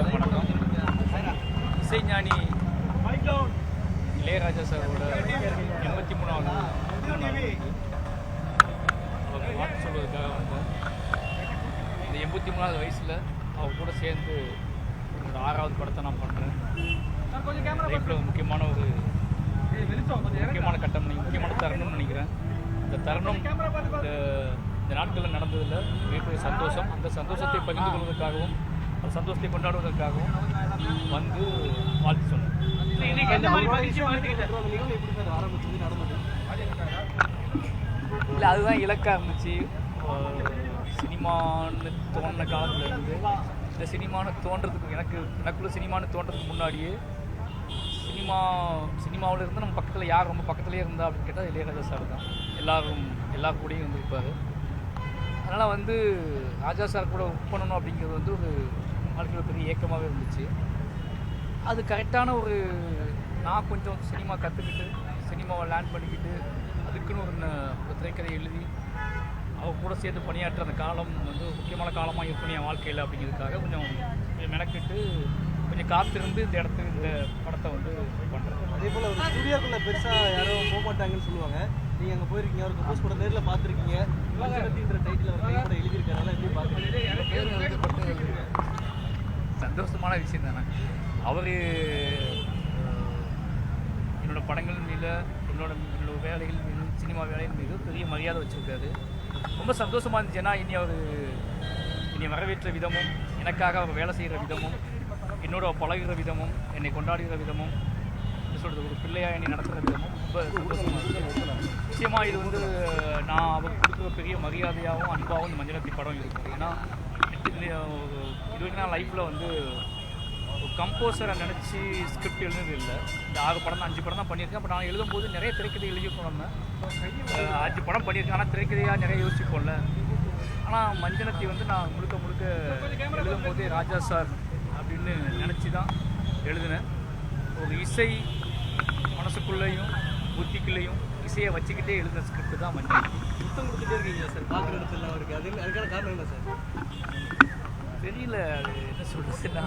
எல்லாருக்கும் வணக்கம். இசைஞானி இளையராஜா சாரோட 83வது அவர் வாழ்த்து சொல்வதற்காக வந்தேன். இந்த 83வது வயசில் அவர் கூட சேர்ந்து என்னோட 6வது படத்தை நான் பண்ணுறேன். லைஃப்பில் முக்கியமான முக்கியமான தருணம்னு நினைக்கிறேன். இந்த தருணம் இந்த நாட்களில் நடந்ததில் மிகப்பெரிய சந்தோஷம். அந்த சந்தோஷத்தை பகிர்ந்து கொள்வதற்காகவும் அந்த சந்தோஷத்தை கொண்டாடுவதற்காகவும் வந்து வாழ்த்து சொன்னேன். இல்லை, அதுதான் இலக்காக இருந்துச்சு. சினிமான்னு தோன்ற காலத்தில் இருந்து இந்த சினிமான்னு தோன்றதுக்கு எனக்குள்ள சினிமான்னு தோன்றதுக்கு முன்னாடியே சினிமாவில் இருந்து நம்ம பக்கத்தில் யார் ரொம்ப பக்கத்துலேயே இருந்தா அப்படின்னு கேட்டால் இளையராஜா சார் தான். எல்லா கூடயும் இருந்திருப்பார். அதனால் வந்து ராஜா சார் கூட ஒர்க் பண்ணணும் அப்படிங்கிறது வந்து ஒரு வாழ்க்கையில் பெரிய ஏக்கமாகவே இருந்துச்சு. அது கரெக்டான நான் கொஞ்சம் சினிமா கற்றுக்கிட்டு சினிமாவை லேர்ன் பண்ணிக்கிட்டு அதுக்குன்னு ஒரு திரைக்கதை எழுதி அவர் கூட சேர்த்து பணியாற்ற அந்த காலம் வந்து முக்கியமான காலமாக இருக்கும் என் வாழ்க்கையில் அப்படிங்கிறதுக்காக கொஞ்சம் மெனக்கிட்டு கொஞ்சம் காத்திருந்து இந்த படத்தை வந்து பண்ணுறேன். அதே போல் ஒரு ஸ்டுடியோக்குள்ளே பெருசாக யாரும் போக மாட்டாங்கன்னு சொல்லுவாங்க. நீங்கள் அங்கே போயிருக்கீங்க, அவருக்கு கம்போஸ் கூட நேரில் பார்த்துருக்கீங்க. மஞ்சனத்தின்ற டைட்டில் அவர் கைப்பட எழுதியிருக்காரு, எப்படி பார்த்துருக்கீங்க? சந்தோஷமான விஷயம் தானே. அவர் என்னோடய படங்கள் மீது என்னோட வேலைகள் மீது சினிமா வேலைகள் மீது பெரிய மரியாதை வச்சுருக்காரு. ரொம்ப சந்தோஷமாக இருந்துச்சு. ஏன்னா இனி வரவேற்ற விதமும் எனக்காக அவர் வேலை செய்கிற விதமும் என்னோட பழகுகிற விதமும் என்னை கொண்டாடுகிற விதமும் சொல்கிறது ஒரு பிள்ளையாக என்னை நடத்துகிற விதமும் ரொம்ப சந்தோஷமாக இருக்குது. நிச்சயமாக இது வந்து நான் அவர் கொடுக்குற பெரிய மரியாதையாகவும் அன்பாகவும் மஞ்சனத்தி படம் இருக்கும். ஏன்னா இது வரைக்கும் நான் லைஃப்பில் வந்து ஒரு கம்போசரை நினச்சி ஸ்கிரிப்ட் எழுதுனது இல்லை. இந்த 6 படம் 5 படம் தான் பண்ணியிருக்கேன். அப்போ நான் எழுதும்போது நிறைய திரைக்கதை எழுதியிருக்கோம். நம்ம 5 படம் பண்ணியிருக்கேன். ஆனால் திரைக்கதையாக நிறைய யோசிப்போம்ல. ஆனால் மஞ்சனத்தி வந்து நான் முழுக்க எழுதும் போதே ராஜா சார் அப்படின்னு நினச்சி தான் எழுதினேன். ஒரு இசை மனசுக்குள்ளேயும் புத்திக்குள்ளேயும் இசையை வச்சுக்கிட்டே எழுதின ஸ்கிரிப்ட் தான் மஞ்சள். சுத்தம் கொடுத்துட்டே இருக்கீங்க சார், பார்க்குற இடத்துல அவருக்கு. அதுக்கான காரணம் என்ன சார்? தெரியல, அது என்ன சொல்கிறதுன்னா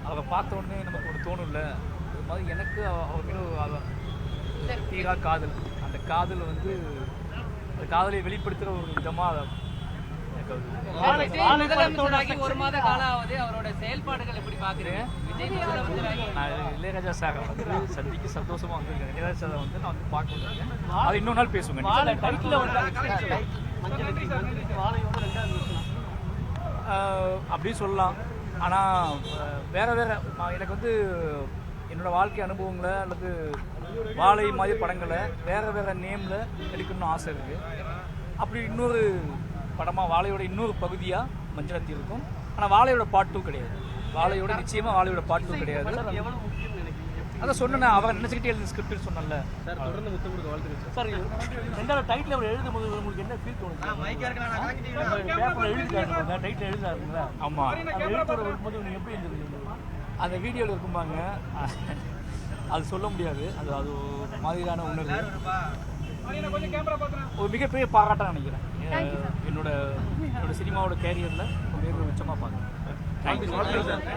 அவரை பார்த்த உடனே நமக்கு ஒரு தோணும்ல. அது மாதிரி எனக்கு அவர் மீது தீரா காதல். அந்த காதல் வந்து அந்த காதலை வெளிப்படுத்துகிற ஒரு விதமாக ஒரு மாத காலாவது அவரோட செயல்பாடுகள் எப்படி பார்க்குறேன். நான் இளையராஜா சாரை வந்து சந்திக்க சந்தோஷமாக வந்திருக்கேன். இளையராஜா சாரை வந்து நான் வந்து பார்க்க வந்திருக்கேன். அது இன்னொரு நாள் பேசுவேன். அப்படி சொல்லலாம். ஆனால் வேறு எனக்கு வந்து என்னோடய வாழ்க்கை அனுபவங்களை அல்லது வாழை மாதிரி படங்களை வேறு நேமில் எடுக்கணும்னு ஆசை இருக்குது. அப்படி இன்னொரு படமாக வாழையோட இன்னொரு பகுதியாக மஞ்சனத்தி இருக்கும். ஆனால் வாழையோட பாட்டும் கிடையாது. நிச்சயமாக வாழையோட பாட்டும் கிடையாது. அதை சொன்னேன். அவரை நினச்சிக்கிட்டே எழுதி ஸ்கிரிப்ட் சொன்னல சார். தொடர்ந்து முத்தம் கொடுக்க வாழ்த்துக்கள் சார். 2வது டைட்டில் அவர் எழுதும்போது உங்களுக்கு என்ன ஃபீல் தோணுது? பேப்பரில் எழுதிட்டாருங்க, டைட்டில் எழுதாருங்களா? ஆமாம். எழுத்துற வரும்போது உங்களுக்கு எப்படி இருந்தது? அந்த வீடியோவில் இருக்கும்பாங்க, அது சொல்ல முடியாது. அது ஒரு மாதிரியான உணர்வு. ஒரு மிகப்பெரிய பாராட்டாக நினைக்கிறேன். என்னோட சினிமாவோட கேரியரில் மிக உச்சமாக பார்க்குறேன். Thank you sir.